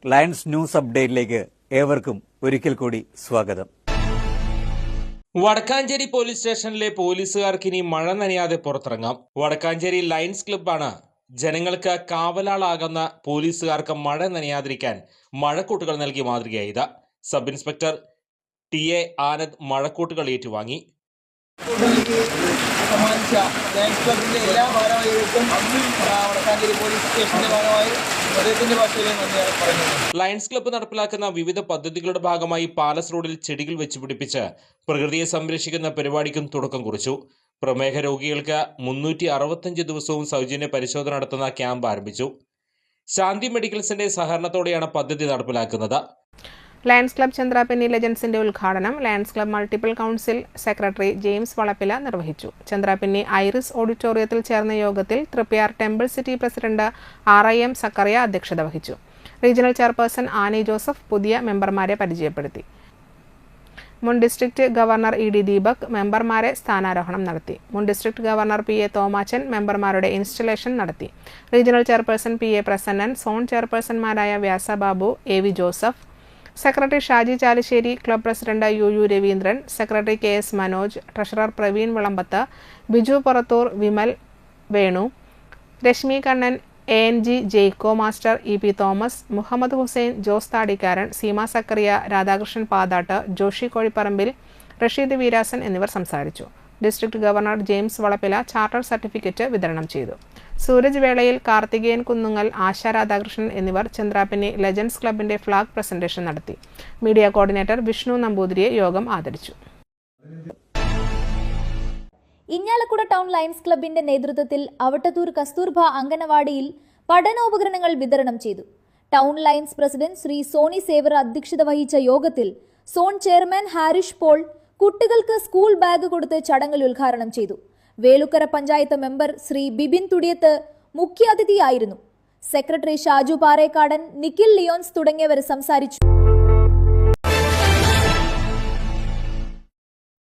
Lions news അപ്ഡേറ്റിലേക്ക് ഏവർക്കും ഒരിക്കൽ കൂടി സ്വാഗതം. വടക്കാഞ്ചേരി പോലീസ് സ്റ്റേഷനിലെ പോലീസുകാർക്ക് ഇനി മഴ നനയാതെ പുറത്തിറങ്ങാം. വടക്കാഞ്ചേരി ലയൺസ് ക്ലബ്ബാണ് ജനങ്ങൾക്ക് കാവലാളാകുന്ന പോലീസുകാർക്ക് മഴ നനയാതിരിക്കാൻ മഴക്കൂട്ടുകൾ നൽകി മാതൃകയായത്. Sub inspector T A. ആനന്ദ് മഴക്കൂട്ടുകൾ ഏറ്റുവാങ്ങി. സമ്മാനിച്ച ലയൺസ് ക്ലബിൻ്റെ എല്ലാ ഭാരവാഹികൾക്കും വടക്കാഞ്ചേരി പോലീസ് സ്റ്റേഷന്റെ ഭാഗമായി അദ്ദേഹത്തിന്റെ ഭാഷയിൽ നന്ദി പറഞ്ഞു. ലയൺസ് ക്ലബ്ബ് നടപ്പിലാക്കുന്ന വിവിധ പദ്ധതികളുടെ ഭാഗമായി പാലസ് റോഡിൽ ചെടികൾ വെച്ചുപിടിപ്പിച്ച് പ്രകൃതിയെ സംരക്ഷിക്കുന്ന പരിപാടിക്കും തുടക്കം കുറിച്ചു. പ്രമേഹ രോഗികൾക്ക് 365 ദിവസവും സൗജന്യ പരിശോധന നടത്തുന്ന ക്യാമ്പ് ആരംഭിച്ചു. ശാന്തി മെഡിക്കൽസിന്റെ സഹകരണത്തോടെയാണ് പദ്ധതി നടപ്പിലാക്കുന്നത്. ലയൺസ് ക്ലബ്ബ് ചന്ദ്രാപിന്നി ലെജൻസിന്റെ ഉദ്ഘാടനം Lions club multiple council secretary James Valappila നിർവഹിച്ചു. ചന്ദ്രാപിന്നി ഐറിസ് ഓഡിറ്റോറിയത്തിൽ ചേർന്ന യോഗത്തിൽ Triprayar temple city president RIM Zacharia അധ്യക്ഷത വഹിച്ചു. റീജിയണൽ ചെയർപേഴ്സൺ ആനി ജോസഫ് പുതിയ മെമ്പർമാരെ പരിചയപ്പെടുത്തി. മുൻ ഡിസ്ട്രിക്ട് ഗവർണർ ED ദീപക് മെമ്പർമാരെ സ്ഥാനാരോഹണം നടത്തി. മുൻ ഡിസ്ട്രിക്ട് ഗവർണർ PA തോമാച്ചൻ മെമ്പർമാരുടെ ഇൻസ്റ്റലേഷൻ നടത്തി. Regional chairperson PA Prasannan, zone ചെയർപേഴ്സൺമാരായ Vyasa Babu, AV Joseph, secretary Shaji Chalissery, club president UU Raveendran, secretary KS Manoj, treasurer Praveen Vilambath, Biju Purathur, Vimal Venu, Reshmi Kannan, ANG Jaico master, EP Thomas, Muhammad Hussain, Jose Thadikkaran, Seema Zacharia, Radhakrishnan Pathatt, Joshi Kozhiparambil, Rasheed Veerasan എന്നിവർ സംസാരിച്ചു. District governor James Valappila charter certificate വിതരണം ചെയ്തു. സൂരജ് വേളയിൽ, കാർത്തികേയൻ കുന്നുങ്ങൽ, ആശ രാധാകൃഷ്ണൻ എന്നിവർ ചന്ദ്രാപിന്നി ലെജൻസ് ക്ലബിന്റെ ഫ്ളാഗ് പ്രസന്റേഷൻ നടത്തി. മീഡിയ കോർഡിനേറ്റർ വിഷ്ണു നമ്പൂതിരിയെ യോഗം ആദരിച്ചു. ഇഞ്ഞാലക്കുട ടൗൺ ലയൺസ് ക്ലബിന്റെ നേതൃത്വത്തിൽ അവട്ടത്തൂർ കസ്തൂർബ അംഗനവാടിയിൽ പഠനോപകരണങ്ങൾ വിതരണം ചെയ്തു. Town lions president Shri Sony Xavier അധ്യക്ഷത വഹിച്ച യോഗത്തിൽ സോൺ ചെയർമാൻ ഹാരിഷ് പോൾ കുട്ടികൾക്ക് സ്കൂൾ ബാഗ് കൊടുത്ത് ചടങ്ങിൽ ഉദ്ഘാടനം ചെയ്തു. വേലുക്കര പഞ്ചായത്ത് മെമ്പർ ശ്രീ ബിബിൻ തുടിയത്ത് മുഖ്യാതിഥിയായിരുന്നു. സെക്രട്ടറി ഷാജു പാറേക്കാടൻ, നിഖിൽ ലിയോൺസ് തുടങ്ങിയവർ സംസാരിച്ചു.